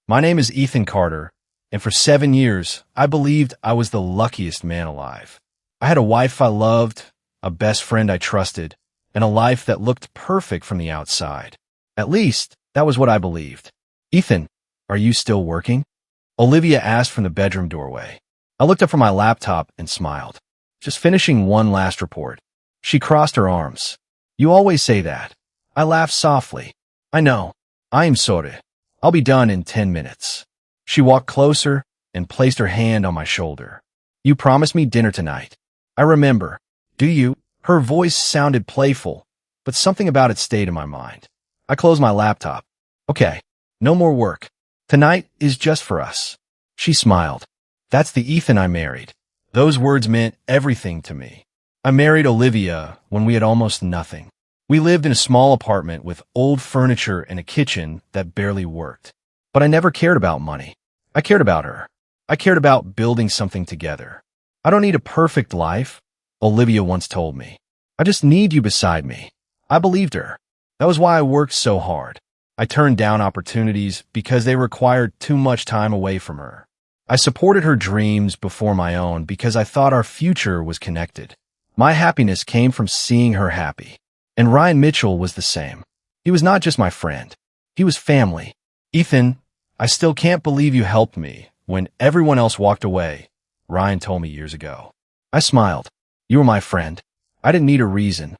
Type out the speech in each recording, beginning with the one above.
My name is Ethan Carter, and for 7 years, I believed I was the luckiest man alive. I had a wife I loved, a best friend I trusted, and a life that looked perfect from the outside. At least, that was what I believed. Ethan, are you still working? Olivia asked from the bedroom doorway. I looked up from my laptop and smiled. Just finishing one last report. She crossed her arms. You always say that. I laughed softly. I know. I am sorry. I'll be done in 10 minutes. She walked closer and placed her hand on my shoulder. You promised me dinner tonight. I remember. Do you? Her voice sounded playful, but something about it stayed in my mind. I closed my laptop. Okay, no more work. Tonight is just for us. She smiled. That's the Ethan I married. Those words meant everything to me. I married Olivia when we had almost nothing. We lived in a small apartment with old furniture and a kitchen that barely worked. But I never cared about money. I cared about her. I cared about building something together. I don't need a perfect life, Olivia once told me. I just need you beside me. I believed her. That was why I worked so hard. I turned down opportunities because they required too much time away from her. I supported her dreams before my own because I thought our future was connected. My happiness came from seeing her happy. And Ryan Mitchell was the same. He was not just my friend. He was family. Ethan, I still can't believe you helped me when everyone else walked away, Ryan told me years ago. I smiled. You were my friend. I didn't need a reason.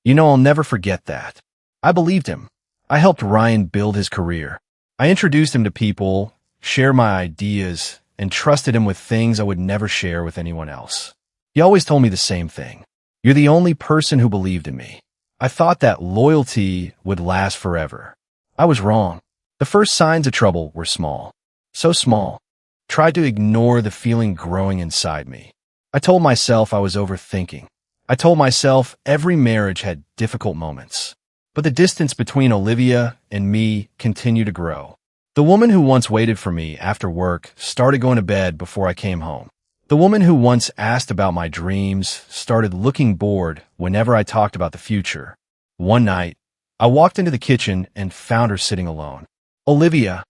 You know, I'll never forget that. I believed him. I helped Ryan build his career. I introduced him to people, shared my ideas, and trusted him with things I would never share with anyone else. He always told me the same thing. You're the only person who believed in me. I thought that loyalty would last forever. I was wrong. The first signs of trouble were small. So small. Tried to ignore the feeling growing inside me. I told myself I was overthinking. I told myself every marriage had difficult moments. But the distance between Olivia and me continued to grow. The woman who once waited for me after work started going to bed before I came home. The woman who once asked about my dreams started looking bored whenever I talked about the future. One night, I walked into the kitchen and found her sitting alone. Olivia.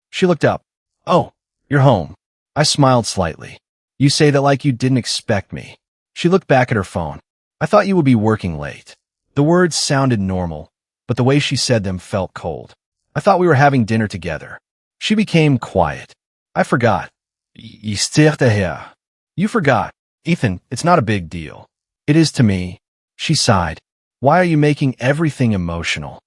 She looked up. Oh, you're home. I smiled slightly. You say that like you didn't expect me. She looked back at her phone. I thought you would be working late. The words sounded normal, but the way she said them felt cold. I thought we were having dinner together. She became quiet. I forgot. You forgot. Ethan, it's not a big deal. It is to me. She sighed. Why are you making everything emotional?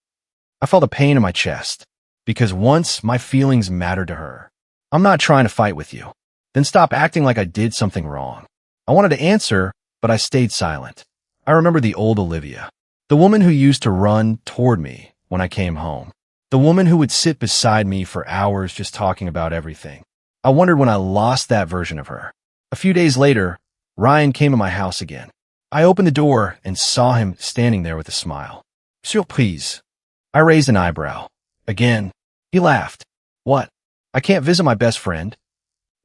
I felt a pain in my chest. Because once my feelings mattered to her. I'm not trying to fight with you. Then stop acting like I did something wrong. I wanted to answer, but I stayed silent. I remember the old Olivia. The woman who used to run toward me when I came home. The woman who would sit beside me for hours just talking about everything. I wondered when I lost that version of her. A few days later, Ryan came to my house again. I opened the door and saw him standing there with a smile. Surprise. I raised an eyebrow. Again. He laughed. What? I can't visit my best friend?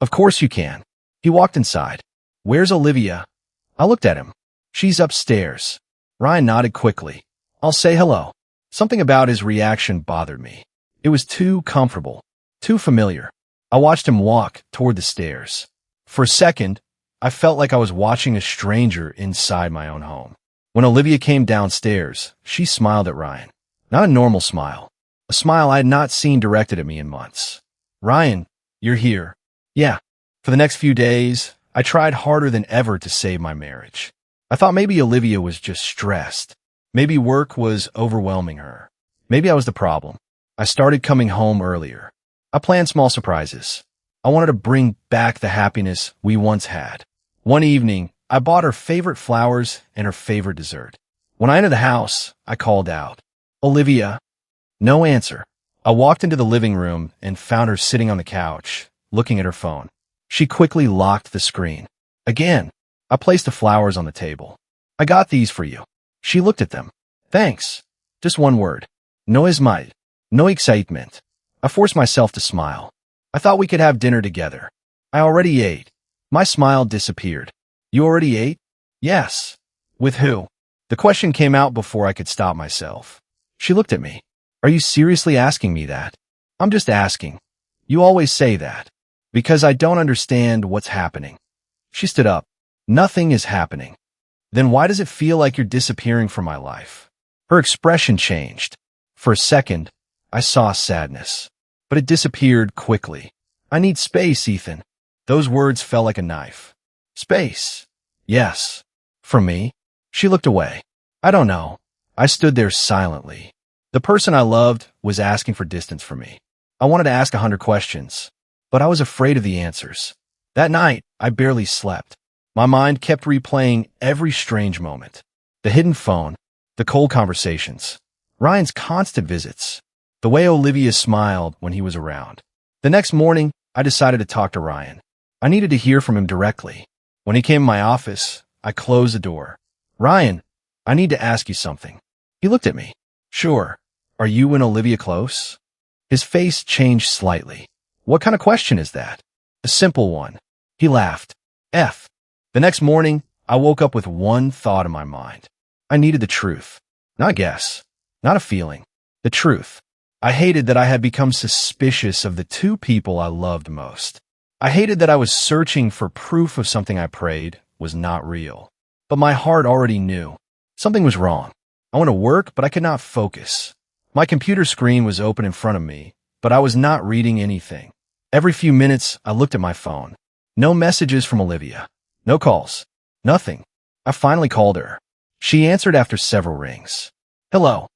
Of course you can. He walked inside. Where's Olivia? I looked at him. She's upstairs. Ryan nodded quickly. I'll say hello. Something about his reaction bothered me. It was too comfortable, too familiar. I watched him walk toward the stairs. For a second, I felt like I was watching a stranger inside my own home. When Olivia came downstairs, she smiled at Ryan. Not a normal smile. A smile I had not seen directed at me in months. Ryan, you're here. Yeah. For the next few days, I tried harder than ever to save my marriage. I thought maybe Olivia was just stressed. Maybe work was overwhelming her. Maybe I was the problem. I started coming home earlier. I planned small surprises. I wanted to bring back the happiness we once had. One evening, I bought her favorite flowers and her favorite dessert. When I entered the house, I called out, Olivia. No answer. I walked into the living room and found her sitting on the couch, looking at her phone. She quickly locked the screen. Again, I placed the flowers on the table. I got these for you. She looked at them. Thanks. Just one word. No esmite. No excitement. I forced myself to smile. I thought we could have dinner together. I already ate. My smile disappeared. You already ate? Yes. With who? The question came out before I could stop myself. She looked at me. Are you seriously asking me that? I'm just asking. You always say that. Because I don't understand what's happening. She stood up. Nothing is happening. Then why does it feel like you're disappearing from my life? Her expression changed. For a second, I saw sadness. But it disappeared quickly. I need space, Ethan. Those words fell like a knife. Space. Yes. From me? She looked away. I don't know. I stood there silently. The person I loved was asking for distance from me. I wanted to ask 100 questions, but I was afraid of the answers. That night, I barely slept. My mind kept replaying every strange moment. The hidden phone, the cold conversations, Ryan's constant visits, the way Olivia smiled when he was around. The next morning, I decided to talk to Ryan. I needed to hear from him directly. When he came to my office, I closed the door. Ryan, I need to ask you something. He looked at me. Sure. Are you and Olivia close? His face changed slightly. What kind of question is that? A simple one. He laughed. F. The next morning, I woke up with one thought in my mind. I needed the truth. Not a guess. Not a feeling. The truth. I hated that I had become suspicious of the two people I loved most. I hated that I was searching for proof of something I prayed was not real. But my heart already knew. Something was wrong. I went to work, but I could not focus. My computer screen was open in front of me, but I was not reading anything. Every few minutes, I looked at my phone. No messages from Olivia. No calls. Nothing. I finally called her. She answered after several rings. Hello.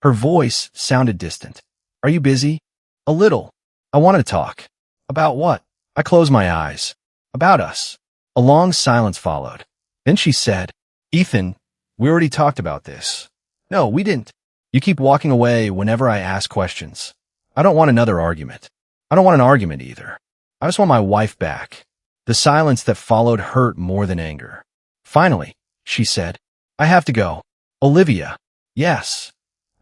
Her voice sounded distant. Are you busy? A little. I wanted to talk. About what? I closed my eyes. About us. A long silence followed. Then she said, Ethan, we already talked about this. No, we didn't. You keep walking away whenever I ask questions. I don't want another argument. I don't want an argument either. I just want my wife back. The silence that followed hurt more than anger. Finally, she said, I have to go. Olivia. Yes.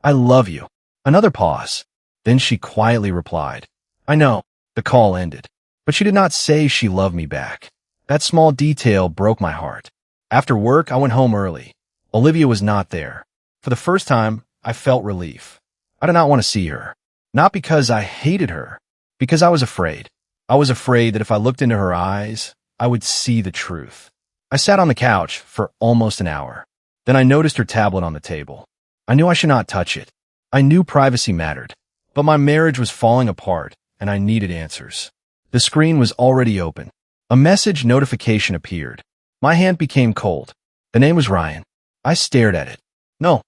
I love you. Another pause. Then she quietly replied, I know. The call ended. But she did not say she loved me back. That small detail broke my heart. After work, I went home early. Olivia was not there. For the first time, I felt relief. I did not want to see her. Not because I hated her, because I was afraid. I was afraid that if I looked into her eyes, I would see the truth. I sat on the couch for almost an hour. Then I noticed her tablet on the table. I knew I should not touch it. I knew privacy mattered. But my marriage was falling apart, and I needed answers. The screen was already open. A message notification appeared. My hand became cold. The name was Ryan. I stared at it. No.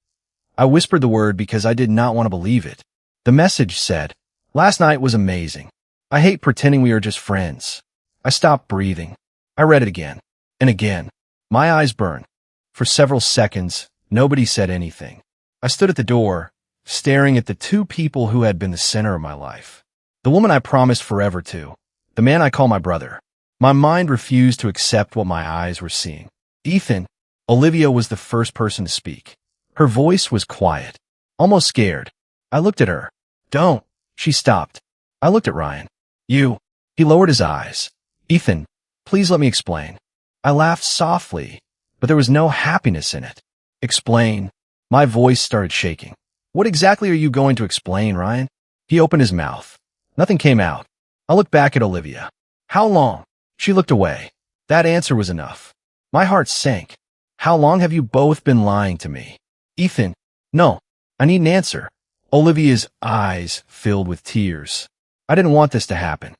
I whispered the word because I did not want to believe it. The message said, Last night was amazing. I hate pretending we are just friends. I stopped breathing. I read it again. And again. My eyes burned. For several seconds, nobody said anything. I stood at the door, staring at the two people who had been the center of my life. The woman I promised forever to. The man I call my brother. My mind refused to accept what my eyes were seeing. Ethan. Olivia was the first person to speak. Her voice was quiet, almost scared. I looked at her. Don't. She stopped. I looked at Ryan. You. He lowered his eyes. Ethan, please let me explain. I laughed softly, but there was no happiness in it. Explain. My voice started shaking. What exactly are you going to explain, Ryan? He opened his mouth. Nothing came out. I looked back at Olivia. How long? She looked away. That answer was enough. My heart sank. How long have you both been lying to me? Ethan, no. I need an answer. Olivia's eyes filled with tears. I didn't want this to happen.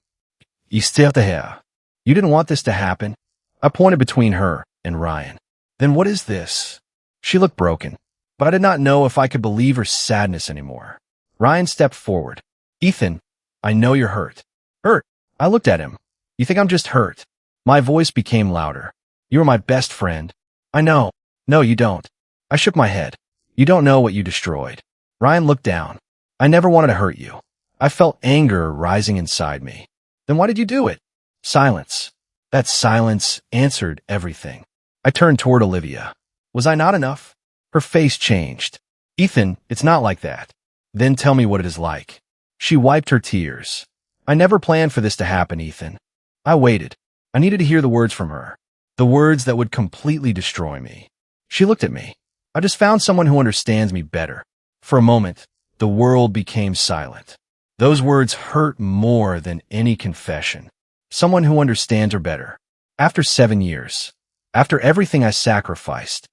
You didn't want this to happen? I pointed between her and Ryan. Then what is this? She looked broken, but I did not know if I could believe her sadness anymore. Ryan stepped forward. Ethan, I know you're hurt. Hurt? I looked at him. You think I'm just hurt? My voice became louder. You are my best friend. I know. No, you don't. I shook my head. You don't know what you destroyed. Ryan looked down. I never wanted to hurt you. I felt anger rising inside me. Then why did you do it? Silence. That silence answered everything. I turned toward Olivia. Was I not enough? Her face changed. Ethan, it's not like that. Then tell me what it is like. She wiped her tears. I never planned for this to happen, Ethan. I waited. I needed to hear the words from her. The words that would completely destroy me. She looked at me. I just found someone who understands me better. For a moment, the world became silent. Those words hurt more than any confession. Someone who understands her better. After 7 years. After everything I sacrificed.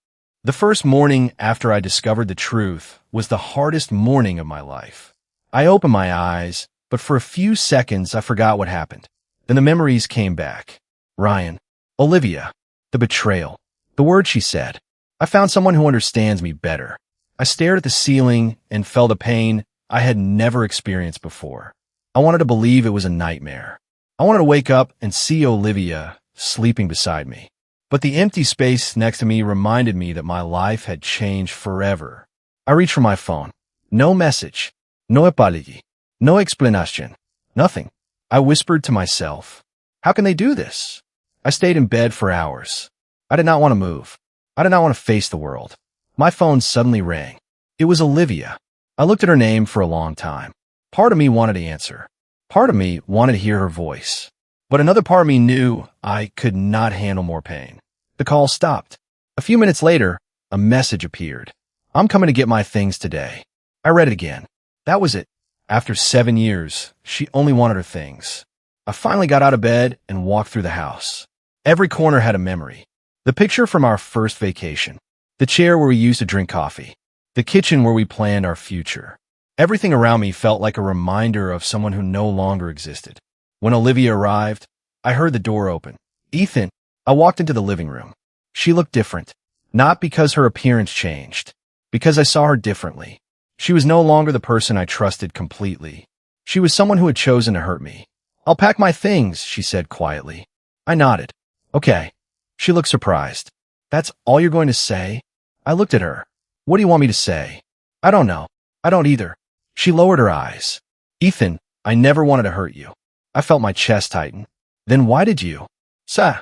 The first morning after I discovered the truth was the hardest morning of my life. I opened my eyes, but for a few seconds I forgot what happened. Then the memories came back. Ryan. Olivia. The betrayal. The word she said. I found someone who understands me better. I stared at the ceiling and felt a pain I had never experienced before. I wanted to believe it was a nightmare. I wanted to wake up and see Olivia sleeping beside me. But the empty space next to me reminded me that my life had changed forever. I reached for my phone. No message. No apology. No explanation. Nothing. I whispered to myself, how can they do this? I stayed in bed for hours. I did not want to move. I did not want to face the world. My phone suddenly rang. It was Olivia. I looked at her name for a long time. Part of me wanted to answer. Part of me wanted to hear her voice. But another part of me knew I could not handle more pain. The call stopped. A few minutes later, a message appeared. I'm coming to get my things today. I read it again. That was it. After 7 years, she only wanted her things. I finally got out of bed and walked through the house. Every corner had a memory. The picture from our first vacation. The chair where we used to drink coffee. The kitchen where we planned our future. Everything around me felt like a reminder of someone who no longer existed. When Olivia arrived, I heard the door open. Ethan. I walked into the living room. She looked different. Not because her appearance changed. Because I saw her differently. She was no longer the person I trusted completely. She was someone who had chosen to hurt me. I'll pack my things, she said quietly. I nodded. Okay. She looked surprised. That's all you're going to say? I looked at her. What do you want me to say? I don't know. I don't either. She lowered her eyes. Ethan, I never wanted to hurt you. I felt my chest tighten. Then why did you? Sah.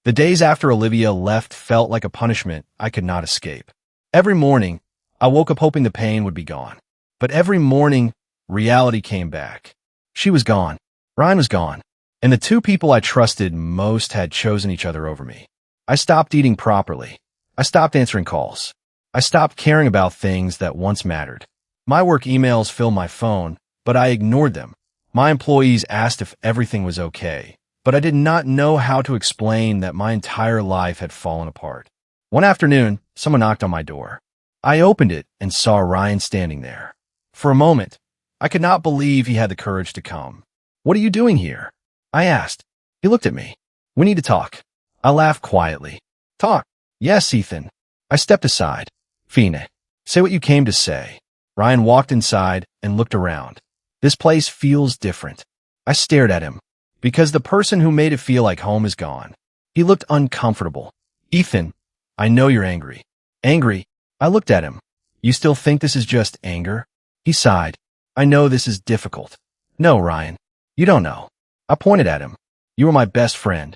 The days after Olivia left felt like a punishment I could not escape. Every morning, I woke up hoping the pain would be gone. But every morning, reality came back. She was gone. Ryan was gone. And the two people I trusted most had chosen each other over me. I stopped eating properly. I stopped answering calls. I stopped caring about things that once mattered. My work emails filled my phone, but I ignored them. My employees asked if everything was okay, but I did not know how to explain that my entire life had fallen apart. One afternoon, someone knocked on my door. I opened it and saw Ryan standing there. For a moment, I could not believe he had the courage to come. What are you doing here? I asked. He looked at me. We need to talk. I laughed quietly. Talk? Yes, Ethan. I stepped aside. Fine. Say what you came to say. Ryan walked inside and looked around. This place feels different. I stared at him. Because the person who made it feel like home is gone. He looked uncomfortable. Ethan, I know you're angry. Angry? I looked at him. You still think this is just anger? He sighed. I know this is difficult. No, Ryan. You don't know. I pointed at him. You were my best friend.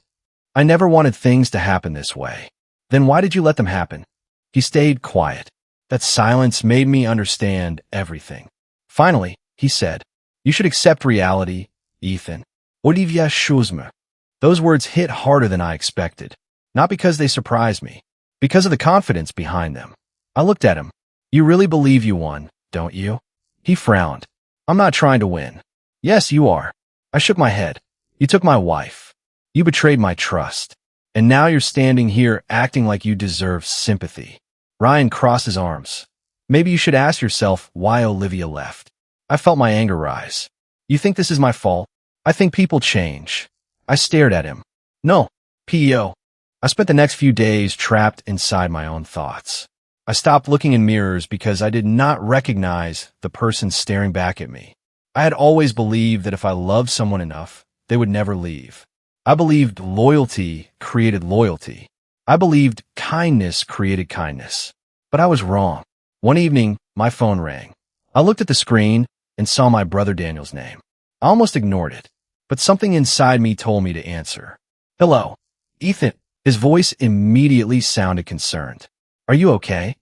I never wanted things to happen this way. Then why did you let them happen? He stayed quiet. That silence made me understand everything. Finally, he said, you should accept reality, Ethan. Olivia Schuzma. Those words hit harder than I expected. Not because they surprised me. Because of the confidence behind them. I looked at him. You really believe you won, don't you? He frowned. I'm not trying to win. Yes, you are. I shook my head. You took my wife. You betrayed my trust. And now you're standing here acting like you deserve sympathy. Ryan crossed his arms. Maybe you should ask yourself why Olivia left. I felt my anger rise. You think this is my fault? I think people change. I stared at him. No, PEO. I spent the next few days trapped inside my own thoughts. I stopped looking in mirrors because I did not recognize the person staring back at me. I had always believed that if I loved someone enough, they would never leave. I believed loyalty created loyalty. I believed kindness created kindness. But I was wrong. One evening, my phone rang. I looked at the screen and saw my brother Daniel's name. I almost ignored it, but something inside me told me to answer. Hello, Ethan. His voice immediately sounded concerned. Are you okay?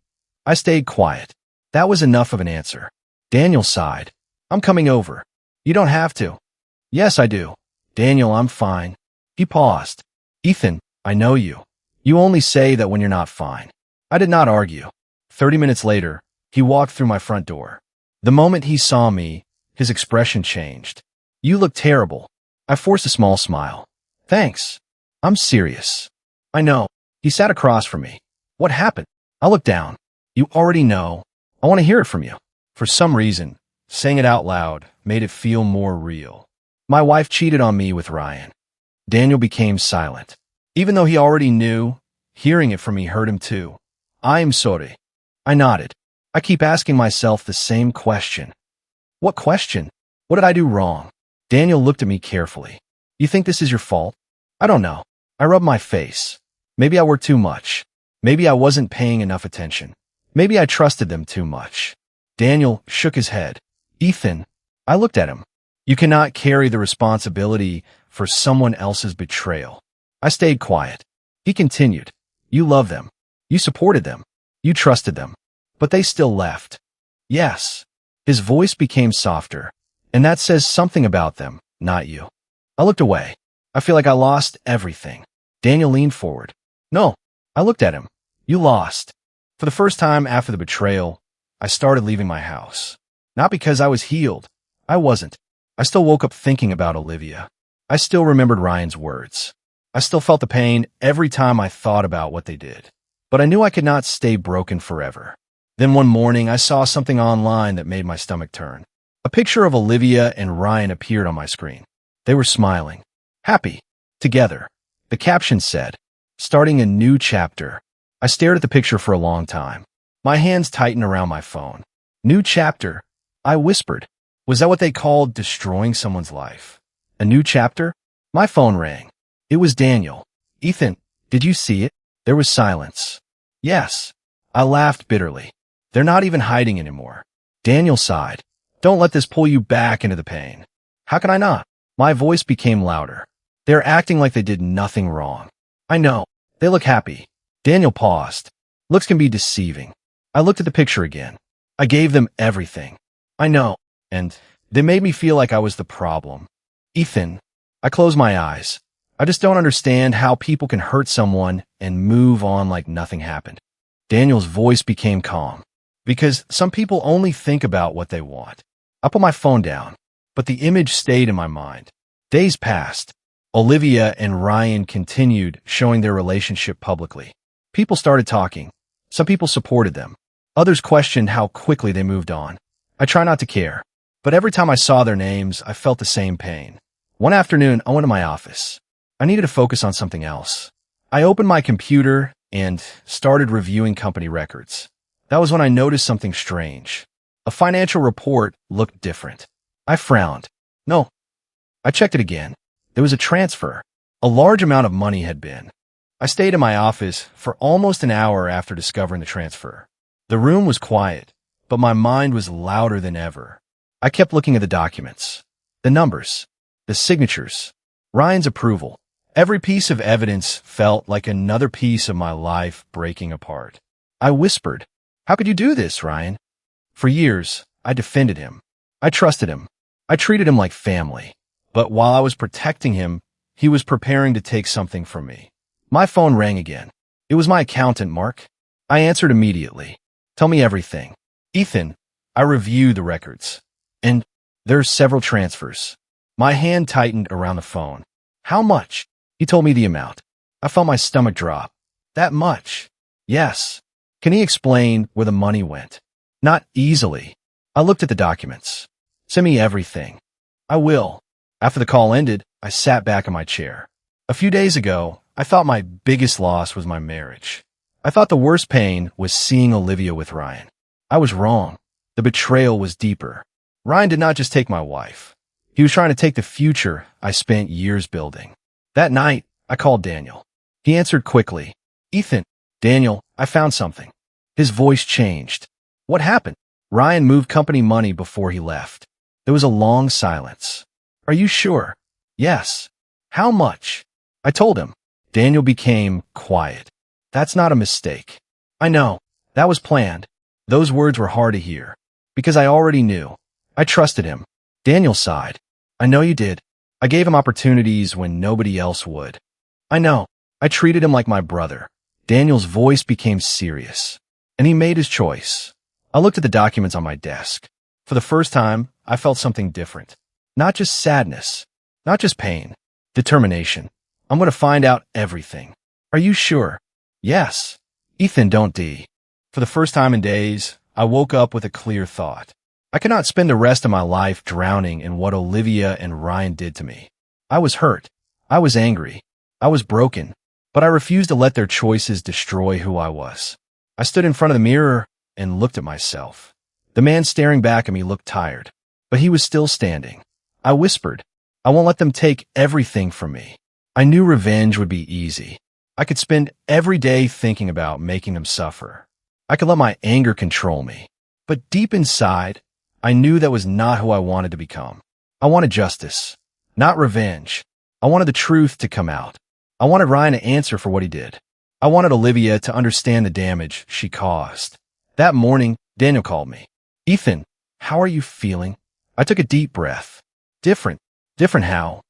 I stayed quiet. That was enough of an answer. Daniel sighed. I'm coming over. You don't have to. Yes, I do. Daniel, I'm fine. He paused. Ethan, I know you. You only say that when you're not fine. I did not argue. 30 minutes later, he walked through my front door. The moment he saw me, His expression changed. You look terrible. I forced a small smile. Thanks. I'm serious. I know. He sat across from me. What happened? I looked down. You already know. I want to hear it from you. For some reason, saying it out loud made it feel more real. My wife cheated on me with Ryan. Daniel became silent. Even though he already knew, hearing it from me hurt him too. I am sorry. I nodded. I keep asking myself the same question. What question? What did I do wrong? Daniel looked at me carefully. You think this is your fault? I don't know. I rubbed my face. Maybe I worked too much. Maybe I wasn't paying enough attention. Maybe I trusted them too much. Daniel shook his head. Ethan, I looked at him. You cannot carry the responsibility for someone else's betrayal. I stayed quiet. He continued. You love them. You supported them. You trusted them. But they still left. Yes. His voice became softer. And that says something about them, not you. I looked away. I feel like I lost everything. Daniel leaned forward. No. I looked at him. You lost. For the first time after the betrayal, I started leaving my house. Not because I was healed. I wasn't. I still woke up thinking about Olivia. I still remembered Ryan's words. I still felt the pain every time I thought about what they did. But I knew I could not stay broken forever. Then one morning, I saw something online that made my stomach turn. A picture of Olivia and Ryan appeared on my screen. They were smiling. Happy. Together. The caption said, starting a new chapter. I stared at the picture for a long time. My hands tightened around my phone. New chapter. I whispered. Was that what they called destroying someone's life? A new chapter? My phone rang. It was Daniel. Ethan, did you see it? There was silence. Yes. I laughed bitterly. They're not even hiding anymore. Daniel sighed. Don't let this pull you back into the pain. How can I not? My voice became louder. They're acting like they did nothing wrong. I know. They look happy. Daniel paused. Looks can be deceiving. I looked at the picture again. I gave them everything. I know. And they made me feel like I was the problem. Ethan, I closed my eyes. I just don't understand how people can hurt someone and move on like nothing happened. Daniel's voice became calm. Because some people only think about what they want. I put my phone down, but the image stayed in my mind. Days passed. Olivia and Ryan continued showing their relationship publicly. People started talking. Some people supported them. Others questioned how quickly they moved on. I try not to care. But every time I saw their names, I felt the same pain. One afternoon, I went to my office. I needed to focus on something else. I opened my computer and started reviewing company records. That was when I noticed something strange. A financial report looked different. I frowned. No. I checked it again. There was a transfer. A large amount of money had been. I stayed in my office for almost an hour after discovering the transfer. The room was quiet, but my mind was louder than ever. I kept looking at the documents, the numbers, the signatures, Ryan's approval. Every piece of evidence felt like another piece of my life breaking apart. I whispered, "How could you do this, Ryan?" For years, I defended him. I trusted him. I treated him like family. But while I was protecting him, he was preparing to take something from me. My phone rang again. It was my accountant, Mark. I answered immediately. Tell me everything. Ethan, I reviewed the records. And there's several transfers. My hand tightened around the phone. How much? He told me the amount. I felt my stomach drop. That much? Yes. Can he explain where the money went? Not easily. I looked at the documents. Send me everything. I will. After the call ended, I sat back in my chair. A few days ago, I thought my biggest loss was my marriage. I thought the worst pain was seeing Olivia with Ryan. I was wrong. The betrayal was deeper. Ryan did not just take my wife. He was trying to take the future I spent years building. That night, I called Daniel. He answered quickly. Ethan, Daniel, I found something. His voice changed. What happened? Ryan moved company money before he left. There was a long silence. Are you sure? Yes. How much? I told him. Daniel became quiet. That's not a mistake. I know. That was planned. Those words were hard to hear. Because I already knew. I trusted him. Daniel sighed. I know you did. I gave him opportunities when nobody else would. I know. I treated him like my brother. Daniel's voice became serious. And he made his choice. I looked at the documents on my desk. For the first time, I felt something different. Not just sadness, not just pain, determination. I'm going to find out everything. Are you sure? Yes. Ethan, don't D. For the first time in days, I woke up with a clear thought. I cannot spend the rest of my life drowning in what Olivia and Ryan did to me. I was hurt. I was angry. I was broken. But I refused to let their choices destroy who I was. I stood in front of the mirror and looked at myself. The man staring back at me looked tired, but he was still standing. I whispered, I won't let them take everything from me. I knew revenge would be easy. I could spend every day thinking about making them suffer. I could let my anger control me. But deep inside, I knew that was not who I wanted to become. I wanted justice, not revenge. I wanted the truth to come out. I wanted Ryan to answer for what he did. I wanted Olivia to understand the damage she caused. That morning, Daniel called me. Ethan, how are you feeling? I took a deep breath. Different. Different how?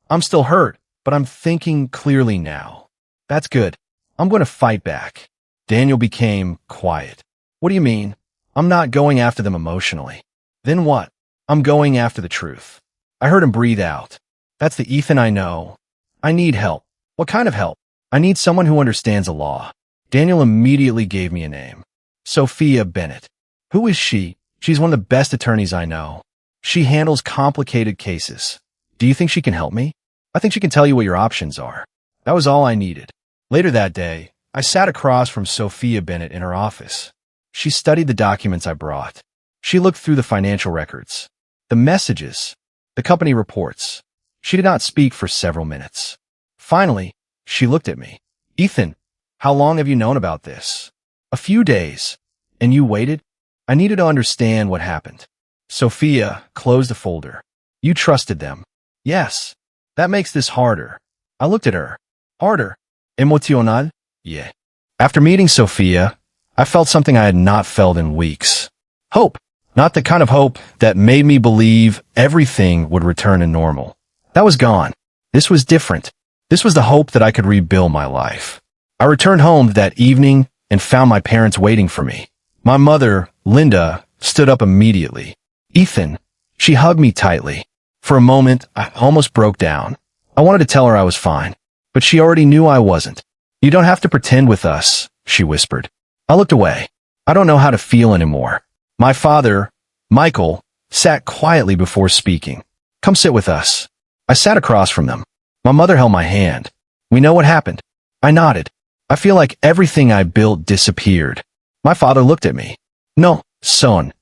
I'm still hurt, but I'm thinking clearly now. That's good. I'm going to fight back. Daniel became quiet. What do you mean? I'm not going after them emotionally. Then what? I'm going after the truth. I heard him breathe out. That's the Ethan I know. I need help. What kind of help? I need someone who understands the law. Daniel immediately gave me a name. Sophia Bennett. Who is she? She's one of the best attorneys I know. She handles complicated cases. Do you think she can help me? I think she can tell you what your options are. That was all I needed. Later that day, I sat across from Sophia Bennett in her office. She studied the documents I brought. She looked through the financial records, the messages, the company reports. She did not speak for several minutes. Finally, she looked at me. Ethan, how long have you known about this? A few days. And you waited? I needed to understand what happened. Sophia closed the folder. You trusted them. Yes. That makes this harder. I looked at her. Harder. Emocional? Yeah. After meeting Sophia, I felt something I had not felt in weeks. Hope. Not the kind of hope that made me believe everything would return to normal. That was gone. This was different. This was the hope that I could rebuild my life. I returned home that evening and found my parents waiting for me. My mother, Linda, stood up immediately. Ethan. She hugged me tightly. For a moment, I almost broke down. I wanted to tell her I was fine, but she already knew I wasn't. You don't have to pretend with us, she whispered. I looked away. I don't know how to feel anymore. My father, Michael, sat quietly before speaking. Come sit with us. I sat across from them. My mother held my hand. We know what happened. I nodded. I feel like everything I built disappeared. My father looked at me. No, son.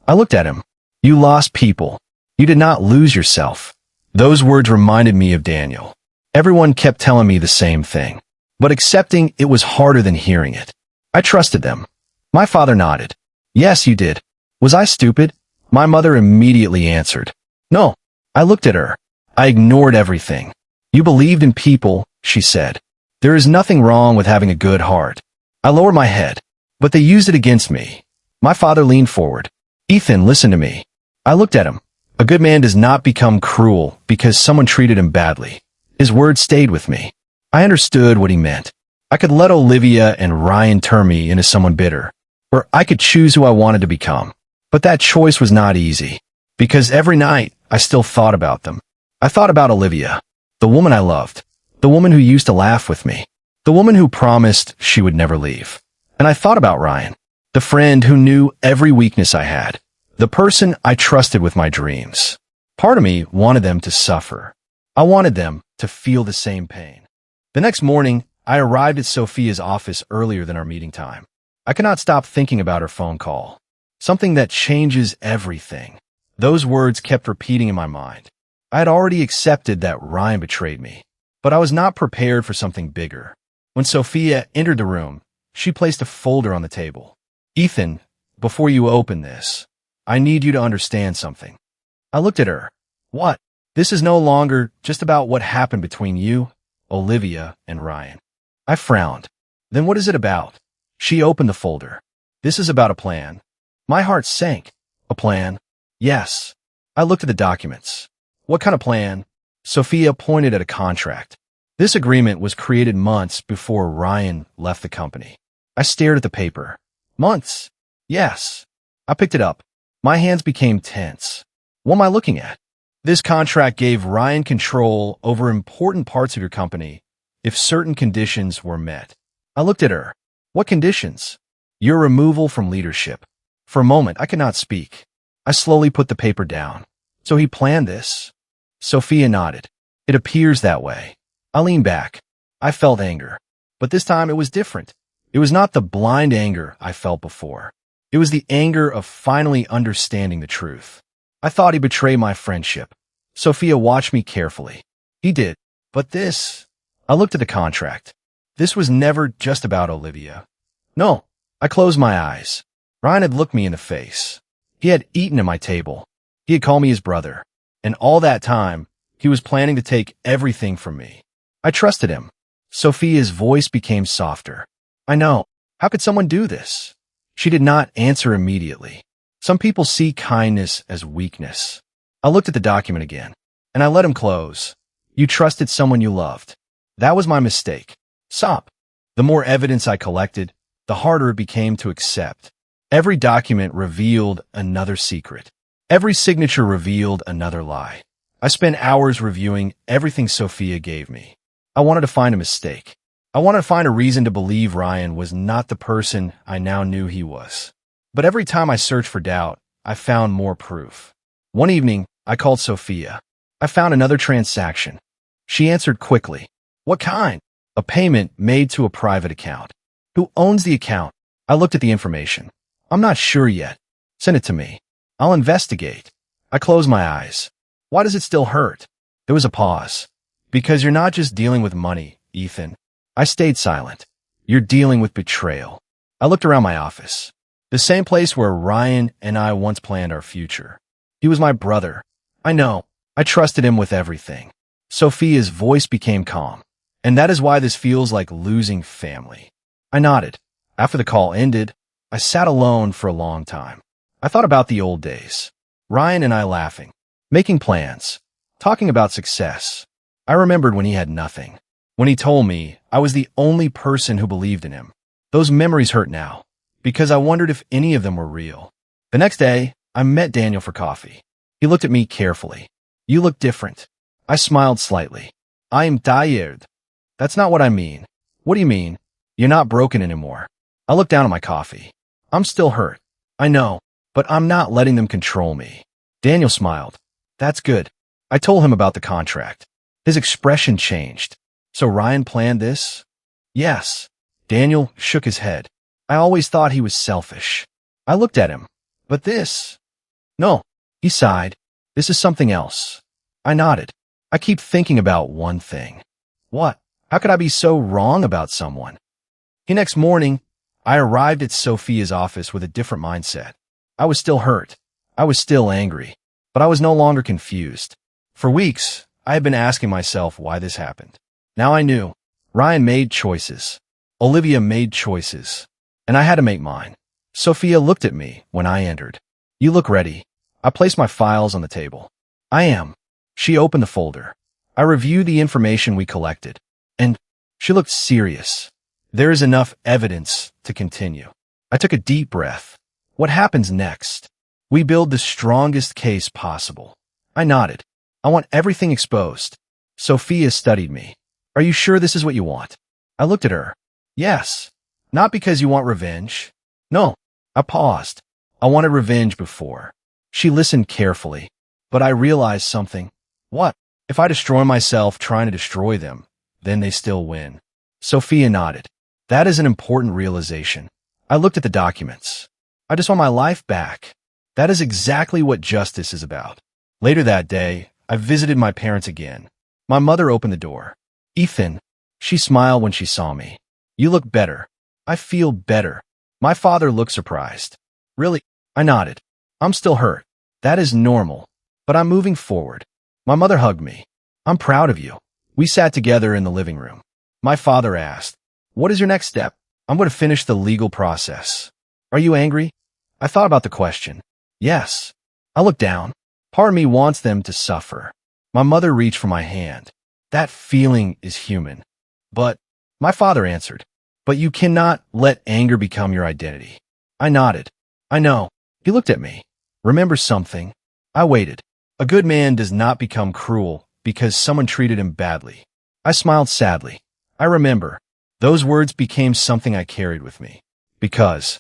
I looked at him. You lost people. You did not lose yourself. Those words reminded me of Daniel. Everyone kept telling me the same thing, but accepting it was harder than hearing it. I trusted them. My father nodded. Yes, you did. Was I stupid? My mother immediately answered. No. I looked at her. I ignored everything. You believed in people, she said. There is nothing wrong with having a good heart. I lowered my head, but they used it against me. My father leaned forward. Ethan, listen to me. I looked at him. A good man does not become cruel because someone treated him badly. His words stayed with me. I understood what he meant. I could let Olivia and Ryan turn me into someone bitter, or I could choose who I wanted to become. But that choice was not easy, because every night I still thought about them. I thought about Olivia, the woman I loved, the woman who used to laugh with me, the woman who promised she would never leave. And I thought about Ryan, the friend who knew every weakness I had, the person I trusted with my dreams. Part of me wanted them to suffer. I wanted them to feel the same pain. The next morning, I arrived at Sophia's office earlier than our meeting time. I could not stop thinking about her phone call. Something that changes everything. Those words kept repeating in my mind. I had already accepted that Ryan betrayed me, but I was not prepared for something bigger. When Sophia entered the room, she placed a folder on the table. Ethan, before you open this, I need you to understand something. I looked at her. What? This is no longer just about what happened between you, Olivia, and Ryan. I frowned. Then what is it about? She opened the folder. This is about a plan. My heart sank. A plan? Yes. I looked at the documents. What kind of plan? Sophia pointed at a contract. This agreement was created months before Ryan left the company. I stared at the paper. Months? Yes. I picked it up. My hands became tense. What am I looking at? This contract gave Ryan control over important parts of your company if certain conditions were met. I looked at her. What conditions? Your removal from leadership. For a moment, I could not speak. I slowly put the paper down. So he planned this? Sophia nodded. It appears that way. I leaned back. I felt anger. But this time it was different. It was not the blind anger I felt before. It was the anger of finally understanding the truth. I thought he betrayed my friendship. Sophia watched me carefully. He did. But this... I looked at the contract. This was never just about Olivia. No. I closed my eyes. Ryan had looked me in the face. He had eaten at my table. He had called me his brother. And all that time, he was planning to take everything from me. I trusted him. Sophia's voice became softer. I know. How could someone do this? She did not answer immediately. Some people see kindness as weakness. I looked at the document again, and I let him close. You trusted someone you loved. That was my mistake. Stop. The more evidence I collected, the harder it became to accept. Every document revealed another secret. Every signature revealed another lie. I spent hours reviewing everything Sophia gave me. I wanted to find a mistake. I wanted to find a reason to believe Ryan was not the person I now knew he was. But every time I searched for doubt, I found more proof. One evening, I called Sophia. I found another transaction. She answered quickly. What kind? A payment made to a private account. Who owns the account? I looked at the information. I'm not sure yet. Send it to me. I'll investigate. I closed my eyes. Why does it still hurt? There was a pause. Because you're not just dealing with money, Ethan. I stayed silent. You're dealing with betrayal. I looked around my office. The same place where Ryan and I once planned our future. He was my brother. I know. I trusted him with everything. Sophia's voice became calm. And that is why this feels like losing family. I nodded. After the call ended, I sat alone for a long time. I thought about the old days. Ryan and I laughing, making plans, talking about success. I remembered when he had nothing. When he told me I was the only person who believed in him. Those memories hurt now, because I wondered if any of them were real. The next day, I met Daniel for coffee. He looked at me carefully. You look different. I smiled slightly. I am tired. That's not what I mean. What do you mean? You're not broken anymore. I looked down at my coffee. I'm still hurt. I know, but I'm not letting them control me. Daniel smiled. That's good. I told him about the contract. His expression changed. So Ryan planned this? Yes. Daniel shook his head. I always thought he was selfish. I looked at him. But this? No. He sighed. This is something else. I nodded. I keep thinking about one thing. What? How could I be so wrong about someone? The next morning, I arrived at Sophia's office with a different mindset. I was still hurt. I was still angry. But I was no longer confused. For weeks, I had been asking myself why this happened. Now I knew. Ryan made choices. Olivia made choices. And I had to make mine. Sophia looked at me when I entered. You look ready. I placed my files on the table. I am. She opened the folder. I reviewed the information we collected. And she looked serious. There is enough evidence to continue. I took a deep breath. What happens next? We build the strongest case possible. I nodded. I want everything exposed. Sophia studied me. Are you sure this is what you want? I looked at her. Yes. Not because you want revenge. No. I paused. I wanted revenge before. She listened carefully. But I realized something. What? If I destroy myself trying to destroy them, then they still win. Sophia nodded. That is an important realization. I looked at the documents. I just want my life back. That is exactly what justice is about. Later that day, I visited my parents again. My mother opened the door. Ethan. She smiled when she saw me. You look better. I feel better. My father looked surprised. Really? I nodded. I'm still hurt. That is normal. But I'm moving forward. My mother hugged me. I'm proud of you. We sat together in the living room. My father asked, what is your next step? I'm going to finish the legal process. Are you angry? I thought about the question. Yes. I looked down. Part of me wants them to suffer. My mother reached for my hand. That feeling is human. But, my father answered, but you cannot let anger become your identity. I nodded. I know. He looked at me. Remember something? I waited. A good man does not become cruel because someone treated him badly. I smiled sadly. I remember. Those words became something I carried with me. Because